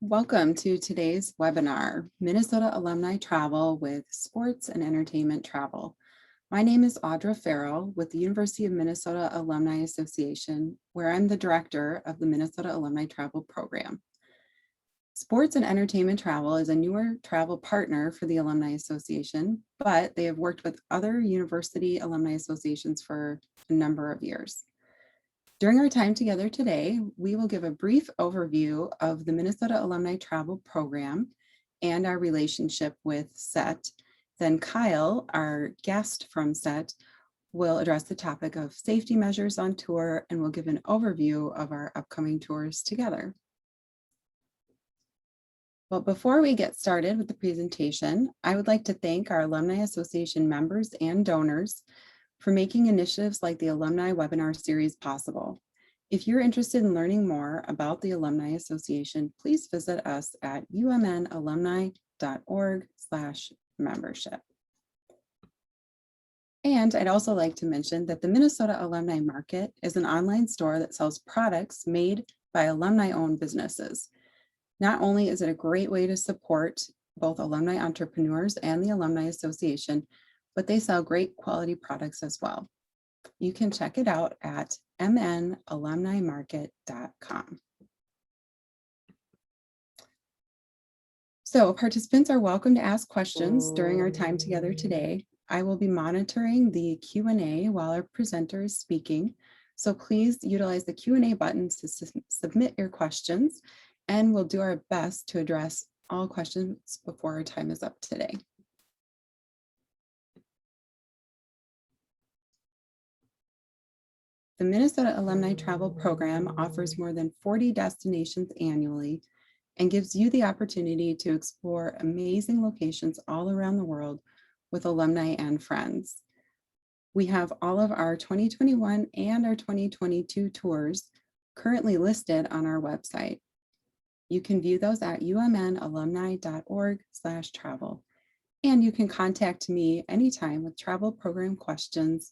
Welcome to today's webinar, Minnesota Alumni Travel with Sports and Entertainment Travel. My name is Audra Farrell with the University of Minnesota Alumni Association, where I'm the director of the Minnesota Alumni Travel Program. Sports and Entertainment Travel is a newer travel partner for the Alumni Association, but they have worked with other university alumni associations for a number of years. During our time together today, we will give a brief overview of the Minnesota Alumni Travel Program and our relationship with SET. Then Kyle, our guest from SET, will address the topic of safety measures on tour and will give an overview of our upcoming tours together. Well, before we get started with the presentation, I would like to thank our Alumni Association members and donors for making initiatives like the Alumni Webinar Series possible. If you're interested in learning more about the Alumni Association, please visit us at umnalumni.org/membership. And I'd also like to mention that the Minnesota Alumni Market is an online store that sells products made by alumni-owned businesses. Not only is it a great way to support both alumni entrepreneurs and the Alumni Association, but they sell great quality products as well. You can check it out at mnalumnimarket.com. So participants are welcome to ask questions during our time together today. I will be monitoring the Q&A while our presenter is speaking. So please utilize the Q&A buttons to submit your questions, and we'll do our best to address all questions before our time is up today. The Minnesota Alumni Travel Program offers more than 40 destinations annually and gives you the opportunity to explore amazing locations all around the world with alumni and friends. We have all of our 2021 and our 2022 tours currently listed on our website. You can view those at umnalumni.org/travel. And you can contact me anytime with travel program questions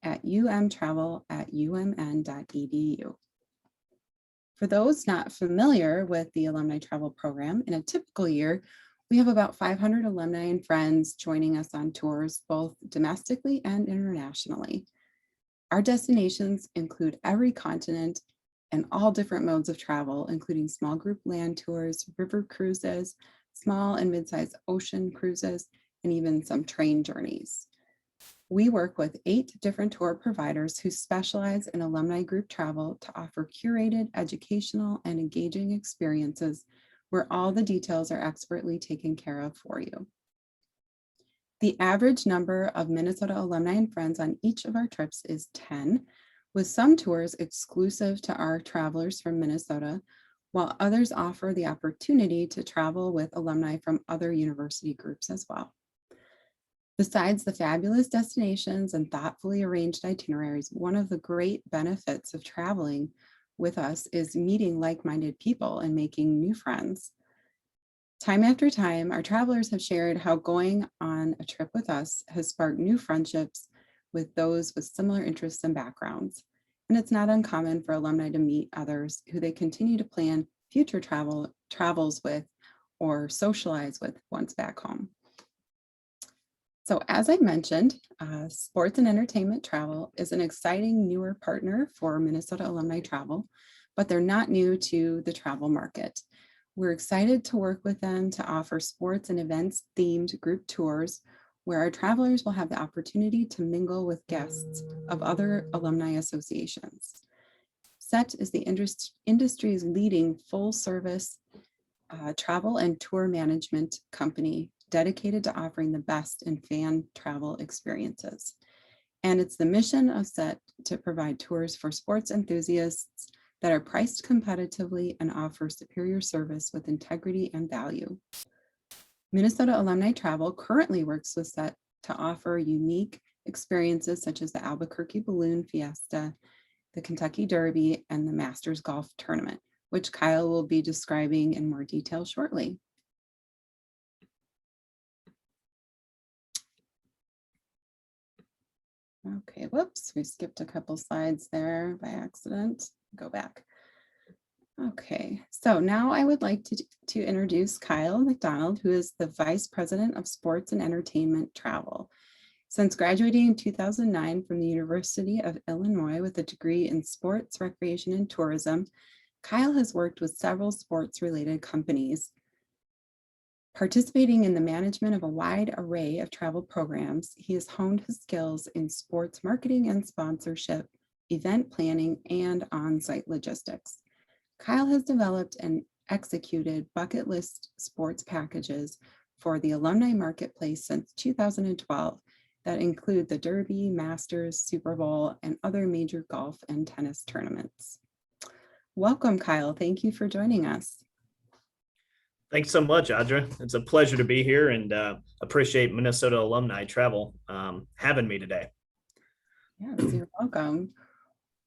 at umtravel@umn.edu. For those not familiar with the Alumni Travel Program, in a typical year, we have about 500 alumni and friends joining us on tours, both domestically and internationally. Our destinations include every continent and all different modes of travel, including small group land tours, river cruises, small and mid-sized ocean cruises, and even some train journeys. We work with 8 different tour providers who specialize in alumni group travel to offer curated, educational, and engaging experiences where all the details are expertly taken care of for you. The average number of Minnesota alumni and friends on each of our trips is 10, with some tours exclusive to our travelers from Minnesota, while others offer the opportunity to travel with alumni from other university groups as well. Besides the fabulous destinations and thoughtfully arranged itineraries, one of the great benefits of traveling with us is meeting like-minded people and making new friends. Time after time, our travelers have shared how going on a trip with us has sparked new friendships with those with similar interests and backgrounds. And it's not uncommon for alumni to meet others who they continue to plan future travels with or socialize with once back home. So as I mentioned, Sports and Entertainment Travel is an exciting newer partner for Minnesota Alumni Travel, but they're not new to the travel market. We're excited to work with them to offer sports and events themed group tours where our travelers will have the opportunity to mingle with guests of other alumni associations. SET is the industry's leading full service travel and tour management company dedicated to offering the best in fan travel experiences. And it's the mission of SET to provide tours for sports enthusiasts that are priced competitively and offer superior service with integrity and value. Minnesota Alumni Travel currently works with SET to offer unique experiences such as the Albuquerque Balloon Fiesta, the Kentucky Derby, and the Masters Golf Tournament, which Kyle will be describing in more detail shortly. Okay, whoops, we skipped a couple slides there by accident. Go back. Okay, so now I would like to introduce Kyle McDonald, who is the Vice President of Sports and Entertainment Travel. Since graduating in 2009 from the University of Illinois with a degree in sports, recreation, and tourism, Kyle has worked with several sports-related companies, participating in the management of a wide array of travel programs. He has honed his skills in sports marketing and sponsorship, event planning, and on-site logistics. Kyle has developed and executed bucket list sports packages for the alumni marketplace since 2012 that include the Derby, Masters, Super Bowl, and other major golf and tennis tournaments. Welcome, Kyle. Thank you for joining us. Thanks so much, Audra. It's a pleasure to be here and appreciate Minnesota Alumni Travel having me today. Yes, you're welcome.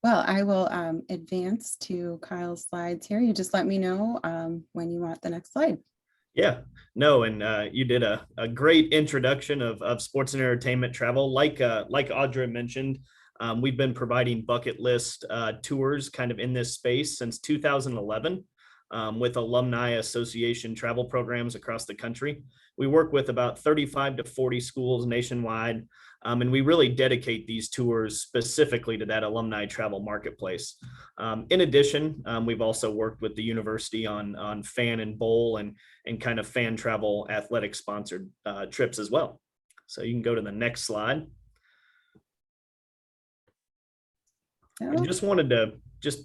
Well, I will advance to Kyle's slides here. You just let me know when you want the next slide. Yeah, no, and you did a great introduction of sports and entertainment travel. Like Audra mentioned, we've been providing bucket list tours kind of in this space since 2011 with Alumni Association travel programs across the country. We work with about 35 to 40 schools nationwide. And we really dedicate these tours specifically to that alumni travel marketplace. In addition, we've also worked with the university on fan and bowl and kind of fan travel athletic sponsored trips as well. So you can go to the next slide. I just wanted to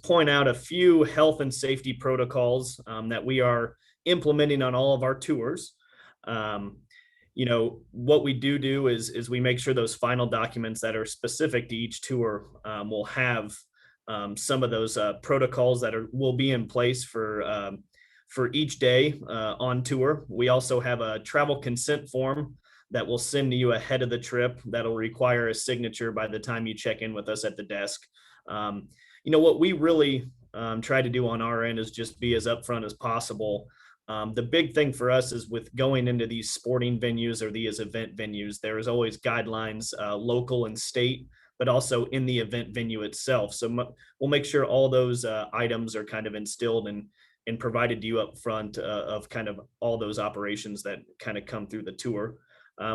point out a few health and safety protocols that we are implementing on all of our tours. You know, what we do is we make sure those final documents that are specific to each tour will have some of those protocols that will be in place for each day on tour. We also have a travel consent form that we'll send to you ahead of the trip that'll require a signature by the time you check in with us at the desk. You know, what we really try to do on our end is just be as upfront as possible. The big thing for us is with going into these sporting venues or these event venues, there is always guidelines, local and state, but also in the event venue itself. So we'll make sure all those items are kind of instilled and provided to you up front of kind of all those operations that kind of come through the tour.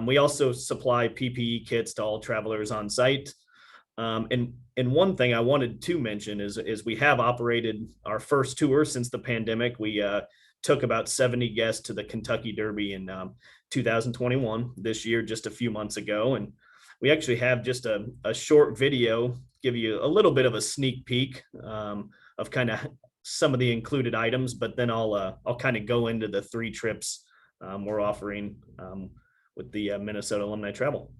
We also supply PPE kits to all travelers on site. And one thing I wanted to mention is we have operated our first tour since the pandemic. We took about 70 guests to the Kentucky Derby in 2021, this year, just a few months ago. And we actually have just a short video, give you a little bit of a sneak peek of kind of some of the included items, but then I'll kind of go into the 3 trips we're offering with the Minnesota Alumni Travel.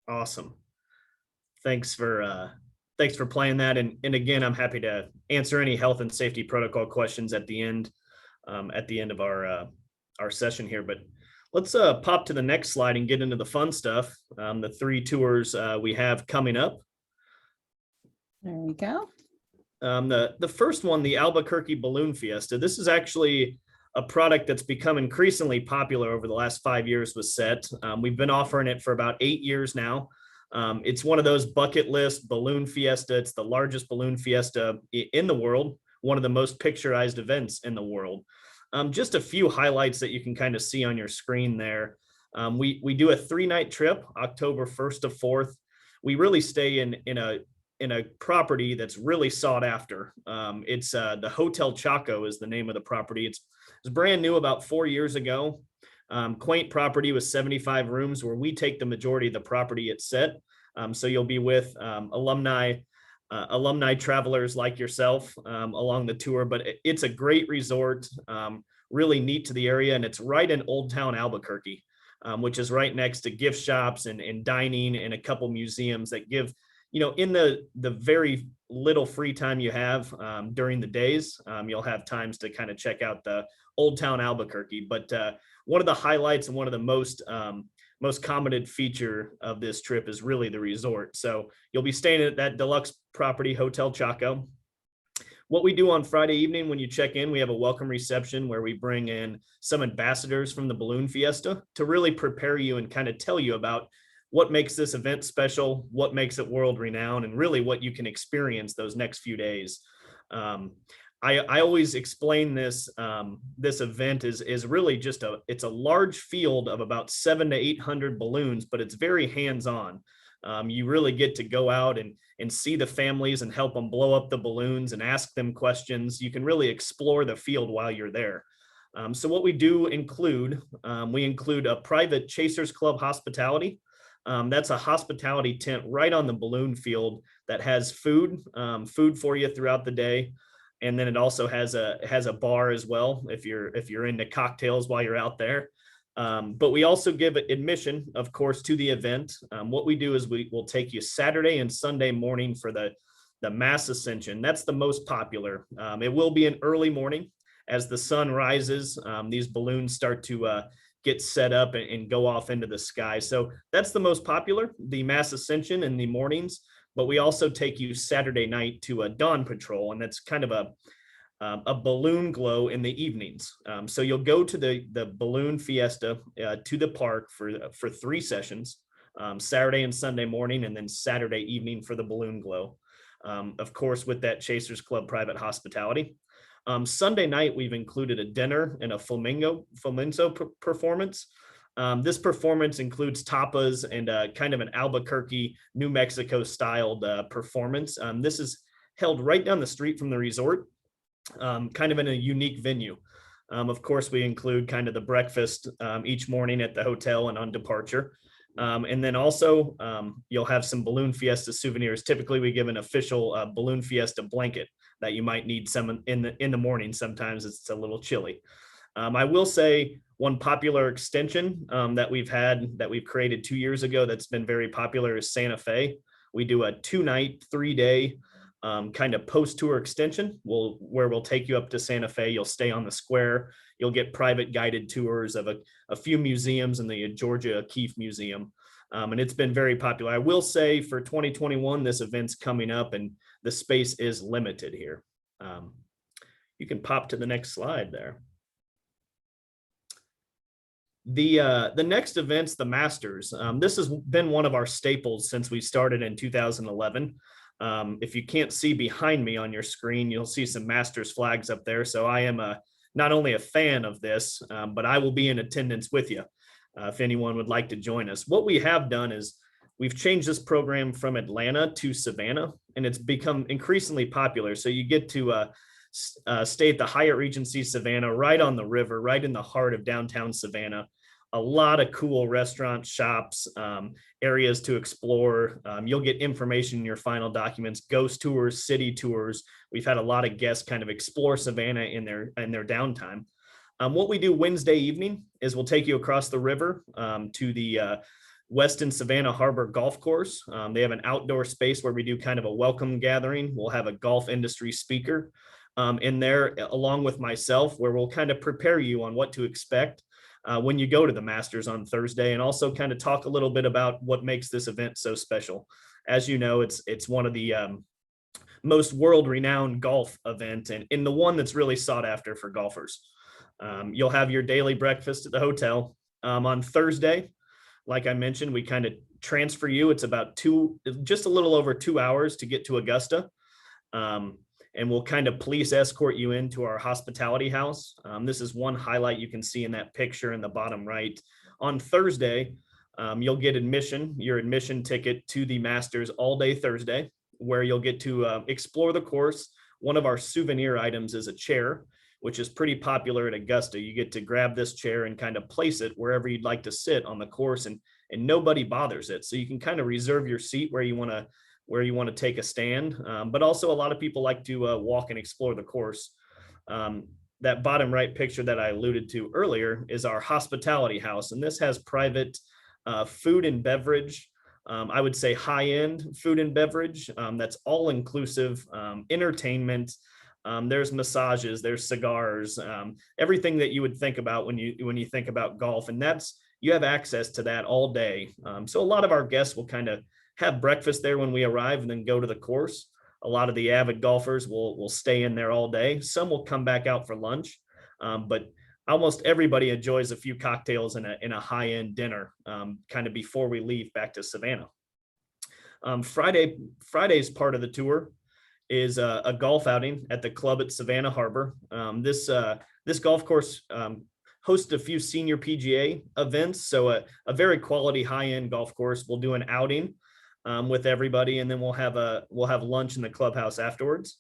Awesome. Thanks for playing that. And again, I'm happy to answer any health and safety protocol questions at the end of our session here. But let's pop to the next slide and get into the fun stuff. The 3 tours we have coming up. There we go. The first one, the Albuquerque Balloon Fiesta. This is actually a product that's become increasingly popular over the last 5 years with SET. We've been offering it for about 8 years now. It's one of those bucket list balloon fiesta. It's the largest balloon fiesta in the world, one of the most picturized events in the world. Just a few highlights that you can kind of see on your screen there. We do a 3-night trip, October 1st to 4th. We really stay in a property that's really sought after. It's the Hotel Chaco is the name of the property. It's brand new about 4 years ago. Quaint property with 75 rooms where we take the majority of the property it's set. So you'll be with alumni travelers like yourself along the tour, but it's a great resort, really neat to the area, and it's right in Old Town Albuquerque, which is right next to gift shops and dining and a couple museums that give, in the very little free time you have during the days, you'll have times to kind of check out the Old Town Albuquerque. But one of the highlights and one of the most commented feature of this trip is really the resort. So you'll be staying at that deluxe property, Hotel Chaco. What we do on Friday evening when you check in, we have a welcome reception where we bring in some ambassadors from the balloon fiesta to really prepare you and kind of tell you about what makes this event special, what makes it world renowned, and really what you can experience those next few days. I always explain this event is really just it's a large field of about 700 to 800 balloons, but it's very hands-on. You really get to go out and see the families and help them blow up the balloons and ask them questions. You can really explore the field while you're there. So what we do include, we include a private Chasers Club hospitality. That's a hospitality tent right on the balloon field that has food for you throughout the day. And then it also has a bar as well if you're into cocktails while you're out there. But we also give admission, of course, to the event. What we do is we will take you Saturday and Sunday morning for the mass ascension. That's the most popular. It will be an early morning as the sun rises. These balloons start to get set up and go off into the sky. So that's the most popular, the mass ascension in the mornings. But we also take you Saturday night to a dawn patrol, and that's kind of a balloon glow in the evenings. So you'll go to the balloon fiesta to the park for 3 sessions, Saturday and Sunday morning, and then Saturday evening for the balloon glow. Of course, with that Chasers Club private hospitality. Sunday night, we've included a dinner and a flamenco performance. This performance includes tapas and kind of an Albuquerque, New Mexico styled performance. This is held right down the street from the resort, kind of in a unique venue. Of course, we include kind of the breakfast each morning at the hotel and on departure. And then also you'll have some balloon fiesta souvenirs. Typically, we give an official balloon fiesta blanket that you might need some in the morning. Sometimes it's a little chilly. I will say one popular extension that we've created 2 years ago that's been very popular is Santa Fe. We do a 2-night, 3-day kind of post-tour extension where we'll take you up to Santa Fe. You'll stay on the square. You'll get private guided tours of a few museums in the Georgia O'Keeffe Museum. And it's been very popular. I will say for 2021, this event's coming up and the space is limited here. You can pop to the next slide there. The next event's the Masters. This has been one of our staples since we started in 2011. If you can't see behind me on your screen, you'll see some Masters flags up there. So I am not only a fan of this, but I will be in attendance with you if anyone would like to join us. What we have done is we've changed this program from Atlanta to Savannah, and it's become increasingly popular. So you get to stay at the Hyatt Regency Savannah, right on the river, right in the heart of downtown Savannah. A lot of cool restaurants, shops, areas to explore. You'll get information in your final documents, ghost tours, city tours. We've had a lot of guests kind of explore Savannah in their downtime. What we do Wednesday evening is we'll take you across the river to the Weston Savannah Harbor Golf Course. They have an outdoor space where we do kind of a welcome gathering. We'll have a golf industry speaker in there along with myself, where we'll kind of prepare you on what to expect when you go to the Masters on Thursday, and also kind of talk a little bit about what makes this event so special. As you know, it's one of the most world-renowned golf event and the one that's really sought after for golfers. You'll have your daily breakfast at the hotel. On Thursday, like I mentioned, we kind of transfer you. It's about just a little over 2 hours to get to Augusta. And we'll kind of police escort you into our hospitality house. This is one highlight you can see in that picture in the bottom right. On Thursday, you'll get your admission ticket to the Masters all day Thursday. where you'll get to explore the course. One of our souvenir items is a chair, which is pretty popular at Augusta. You get to grab this chair and kind of place it wherever you'd like to sit on the course, and nobody bothers it. So you can kind of reserve your seat where you want to take a stand. But also a lot of people like to walk and explore the course. That bottom right picture that I alluded to earlier is our hospitality house, and this has private food and beverage. I would say high-end food and beverage. That's all inclusive, entertainment. There's massages, there's cigars, everything that you would think about when you think about golf, and you have access to that all day. So a lot of our guests will kind of have breakfast there when we arrive and then go to the course. A lot of the avid golfers will stay in there all day. Some will come back out for lunch, but almost everybody enjoys a few cocktails in a high-end dinner kind of before we leave back to Savannah. Friday's part of the tour is a golf outing at the club at Savannah Harbor. This golf course hosts a few senior PGA events, so a very quality high-end golf course. We'll do an outing with everybody, and then we'll have lunch in the clubhouse afterwards.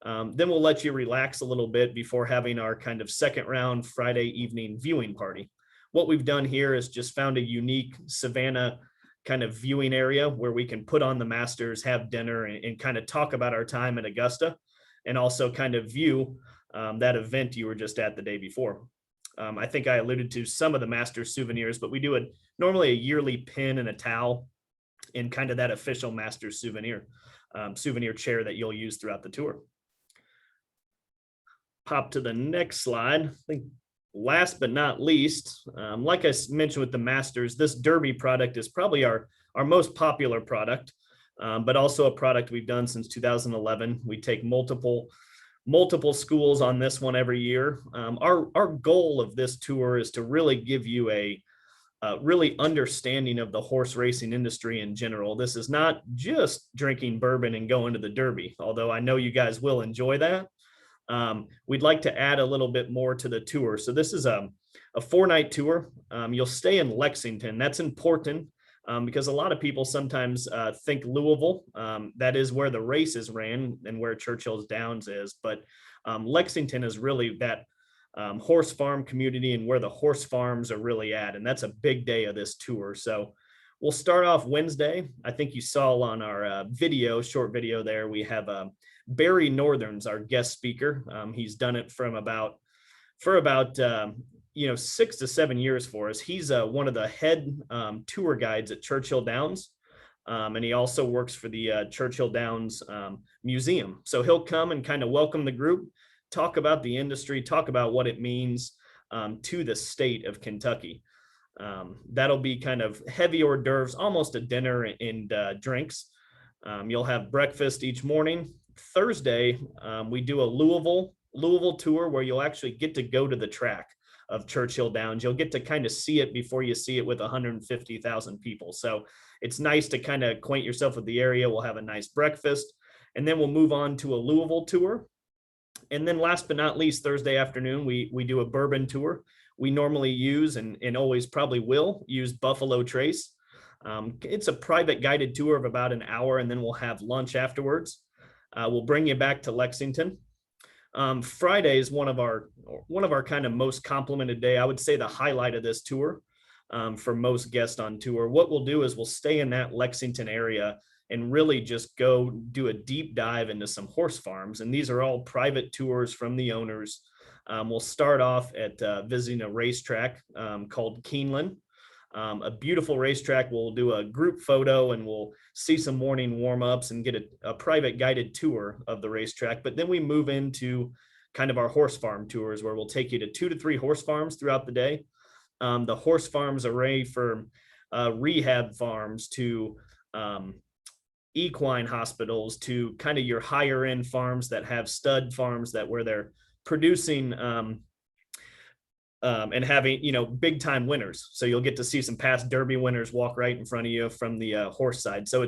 Then we'll let you relax a little bit before having our kind of second round Friday evening viewing party. What we've done here is just found a unique Savannah kind of viewing area where we can put on the Masters, have dinner, and kind of talk about our time at Augusta, and also kind of view that event you were just at the day before. I think I alluded to some of the Masters souvenirs, but we do normally a yearly pin and a towel in kind of that official Masters souvenir chair that you'll use throughout the tour. Pop to the next slide. I think last but not least, like I mentioned with the Masters, this Derby product is probably our most popular product, but also a product we've done since 2011. We take multiple schools on this one every year. Our goal of this tour is to really give you a really understanding of the horse racing industry in general. This is not just drinking bourbon and going to the Derby, although I know you guys will enjoy that. We'd like to add a little bit more to the tour. So this is a 4-night tour. You'll stay in Lexington. That's important because a lot of people sometimes think Louisville. That is where the races ran and where Churchill's Downs is. But Lexington is really that horse farm community and where the horse farms are really at. And that's a big day of this tour. So we'll start off Wednesday. I think you saw on our short video there, we have Barry Northern's our guest speaker. He's done it for about 6 to 7 years for us. He's one of the head tour guides at Churchill Downs, and he also works for the Churchill Downs Museum. So he'll come and kind of welcome the group, talk about the industry, talk about what it means to the state of Kentucky. That'll be kind of heavy hors d'oeuvres, almost a dinner and drinks. You'll have breakfast each morning. Thursday, we do a Louisville tour where you'll actually get to go to the track of Churchill Downs. You'll get to kind of see it before you see it with 150,000 people. So it's nice to kind of acquaint yourself with the area. We'll have a nice breakfast, and then we'll move on to a Louisville tour. And then last but not least, Thursday afternoon, we do a bourbon tour. We normally use and always probably will use Buffalo Trace. It's a private guided tour of about an hour, and then we'll have lunch afterwards. We'll bring you back to Lexington. Friday is one of our kind of most complimented day. I would say the highlight of this tour for most guests on tour. What we'll do is we'll stay in that Lexington area and really just go do a deep dive into some horse farms. And these are all private tours from the owners. We'll start off at visiting a racetrack called Keeneland. A beautiful racetrack. We'll do a group photo and we'll see some morning warm-ups and get a private guided tour of the racetrack. But then we move into kind of our horse farm tours where we'll take you to 2 to 3 horse farms throughout the day. The horse farms array from rehab farms to equine hospitals to kind of your higher end farms that have stud farms where they're producing and having, big time winners. So you'll get to see some past Derby winners walk right in front of you from the horse side. So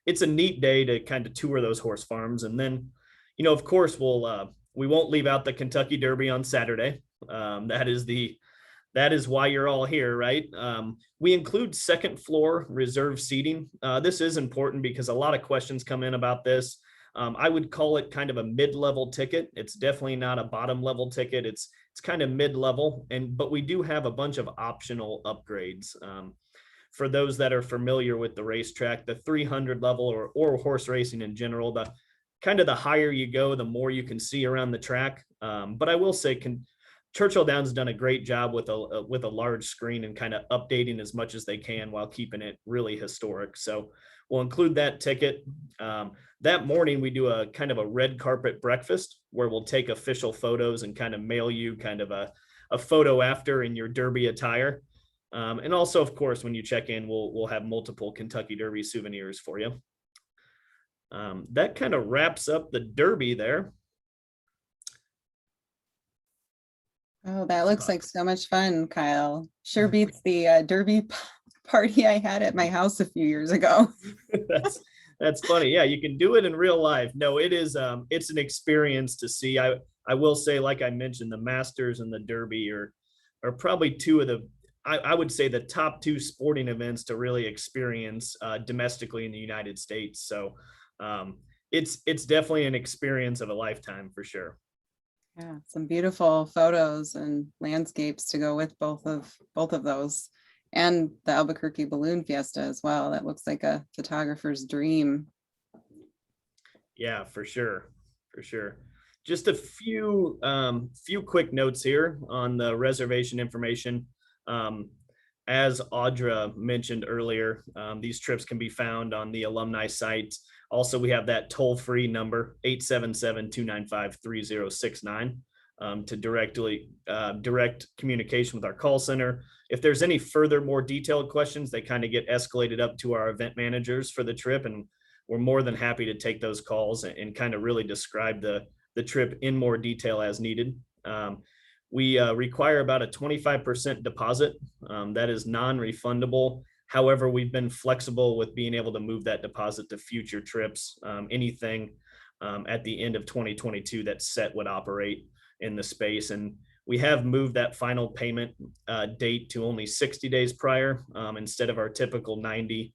it's a neat day to kind of tour those horse farms. And then, of course, we won't leave out the Kentucky Derby on Saturday. That is the that is why you're all here, right? We include second floor reserve seating. This is important because a lot of questions come in about this. I would call it kind of a mid-level ticket. It's definitely not a bottom level ticket. It's kind of mid-level, but we do have a bunch of optional upgrades. For those that are familiar with the racetrack, the 300 level or horse racing in general, the kind of the higher you go, the more you can see around the track. But I will say, Churchill Downs done a great job with a large screen and kind of updating as much as they can while keeping it really historic. So we'll include that ticket. That morning we do a kind of a red carpet breakfast where we'll take official photos and kind of mail you kind of a photo after in your Derby attire. And also, of course, when you check in, we'll have multiple Kentucky Derby souvenirs for you. That kind of wraps up the Derby there. Oh, that looks like so much fun, Kyle. Sure beats the Derby party I had at my house a few years ago. That's funny. Yeah, you can do it in real life. No, it is. It's an experience to see. I will say, like I mentioned, the Masters and the Derby are probably two of the, I would say, the top two sporting events to really experience domestically in the United States. So it's definitely an experience of a lifetime for sure. Yeah, some beautiful photos and landscapes to go with both of those, and the Albuquerque Balloon Fiesta as well. That looks like a photographer's dream. Yeah, for sure, for sure. Just a few quick notes here on the reservation information. As Audra mentioned earlier, these trips can be found on the alumni site. Also, we have that toll-free number, 877-295-3069, to direct communication with our call center. If there's any further more detailed questions, they kind of get escalated up to our event managers for the trip, and we're more than happy to take those calls and kind of really describe the trip in more detail as needed. We require about a 25% deposit. That is non-refundable. However, we've been flexible with being able to move that deposit to future trips. Anything at the end of 2022 that set would operate in the space. And we have moved that final payment date to only 60 days prior instead of our typical 90.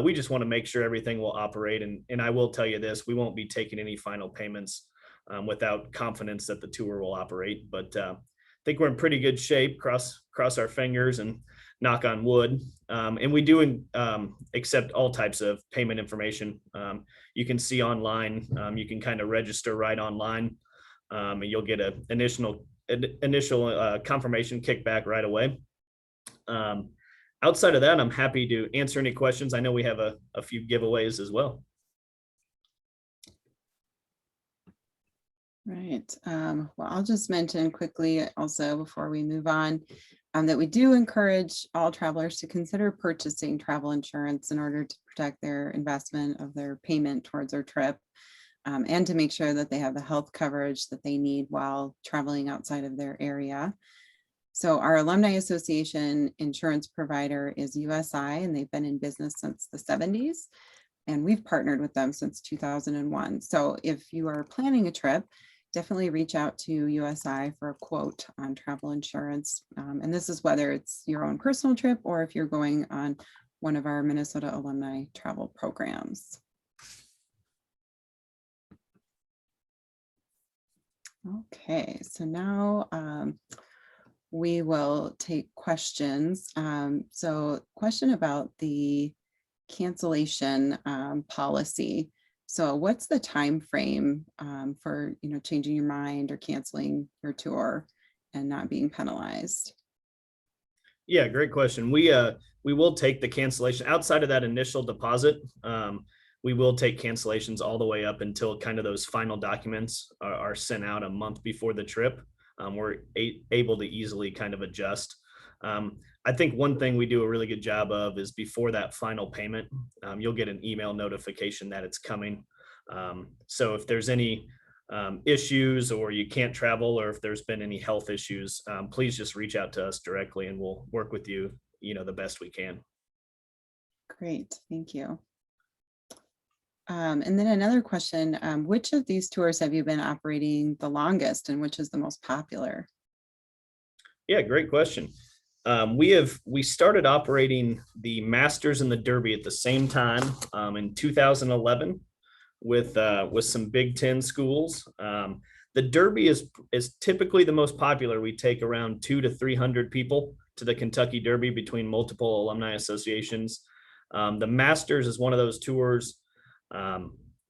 We just want to make sure everything will operate. And I will tell you this, we won't be taking any final payments without confidence that the tour will operate. But I think we're in pretty good shape. Cross our fingers and knock on wood. And we do accept all types of payment information. You can see online. You can kind of register right online, and you'll get an initial confirmation kickback right away. Outside of that, I'm happy to answer any questions. I know we have a few giveaways as well. Right. Well, I'll just mention quickly also before we move on that we do encourage all travelers to consider purchasing travel insurance in order to protect their investment of their payment towards their trip, and to make sure that they have the health coverage that they need while traveling outside of their area. So our Alumni Association insurance provider is USI, and they've been in business since the 70s. And we've partnered with them since 2001. So if you are planning a trip, definitely reach out to USI for a quote on travel insurance. And this is whether it's your own personal trip or if you're going on one of our Minnesota alumni travel programs. Okay, so now we will take questions. So question about the cancellation policy. So what's the time frame for changing your mind or canceling your tour and not being penalized? Yeah, great question. We will take the cancellation outside of that initial deposit. We will take cancellations all the way up until kind of those final documents are sent out a month before the trip. We're able to easily kind of adjust. I think one thing we do a really good job of is before that final payment, you'll get an email notification that it's coming. So if there's any issues or you can't travel, or if there's been any health issues, please just reach out to us directly and we'll work with you, the best we can. Great, thank you. And then another question, which of these tours have you been operating the longest and which is the most popular? Yeah, great question. We started operating the Masters and the Derby at the same time in 2011 with some Big Ten schools. The Derby is typically the most popular. We take around 200 to 300 people to the Kentucky Derby between multiple alumni associations. The Masters is one of those tours.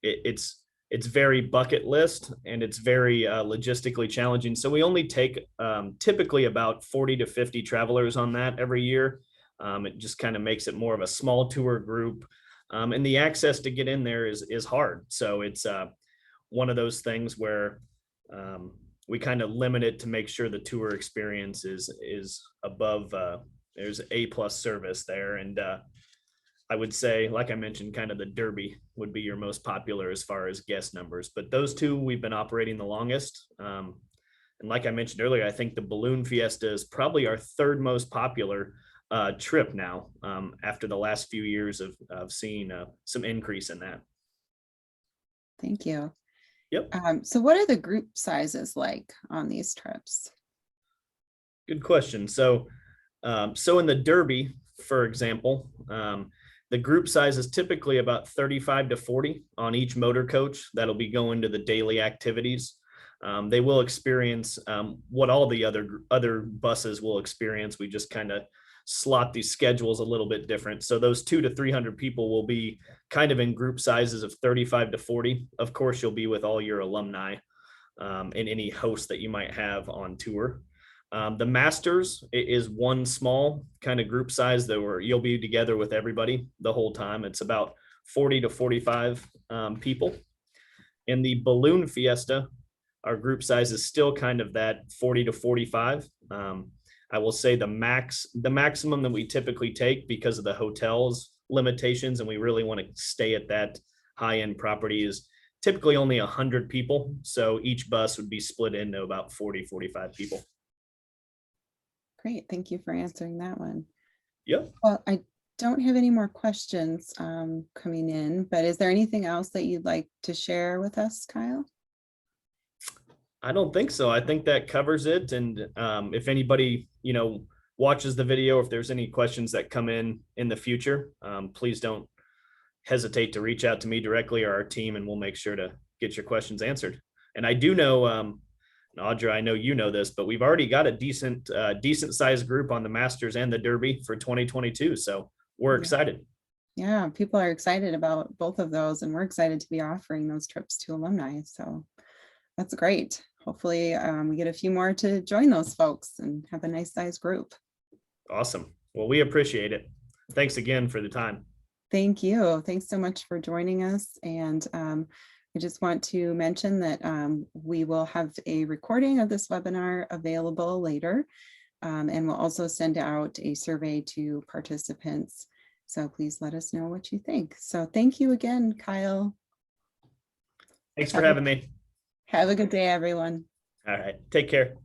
It's very bucket list and it's very logistically challenging. So we only take typically about 40 to 50 travelers on that every year. It just kind of makes it more of a small tour group. And the access to get in there is hard. So it's one of those things where we kind of limit it to make sure the tour experience is above, there's A+ service there. And I would say, like I mentioned, kind of the Derby would be your most popular as far as guest numbers, but those two we've been operating the longest. And like I mentioned earlier, I think the Balloon Fiesta is probably our third most popular trip now after the last few years of seeing some increase in that. Thank you. Yep. So what are the group sizes like on these trips? Good question. So in the Derby, for example, the group size is typically about 35 to 40 on each motor coach. That'll be going to the daily activities. They will experience what all the other buses will experience. We just kind of slot these schedules a little bit different. So those 200 to 300 people will be kind of in group sizes of 35 to 40. Of course, you'll be with all your alumni and any hosts that you might have on tour. The Masters is one small kind of group size where you'll be together with everybody the whole time. It's about 40 to 45 people. In the Balloon Fiesta, our group size is still kind of that 40 to 45. I will say the maximum that we typically take, because of the hotel's limitations and we really want to stay at that high-end property, is typically only 100 people. So each bus would be split into about 40, 45 people. Great, thank you for answering that one. Yep. Well, I don't have any more questions coming in, but is there anything else that you'd like to share with us, Kyle? I don't think so. I think that covers it. And if anybody, watches the video, if there's any questions that come in the future, please don't hesitate to reach out to me directly or our team, and we'll make sure to get your questions answered. And I do know, Audra, I know you know this, but we've already got a decent sized group on the Masters and the Derby for 2022. So we're excited. Yeah, people are excited about both of those, and we're excited to be offering those trips to alumni. So that's great. Hopefully we get a few more to join those folks and have a nice sized group. Awesome. Well, we appreciate it. Thanks again for the time. Thank you. Thanks so much for joining us. And I just want to mention that we will have a recording of this webinar available later, and we'll also send out a survey to participants. So please let us know what you think. So thank you again, Kyle. Thanks for having me. Have a good day, everyone. All right. Take care.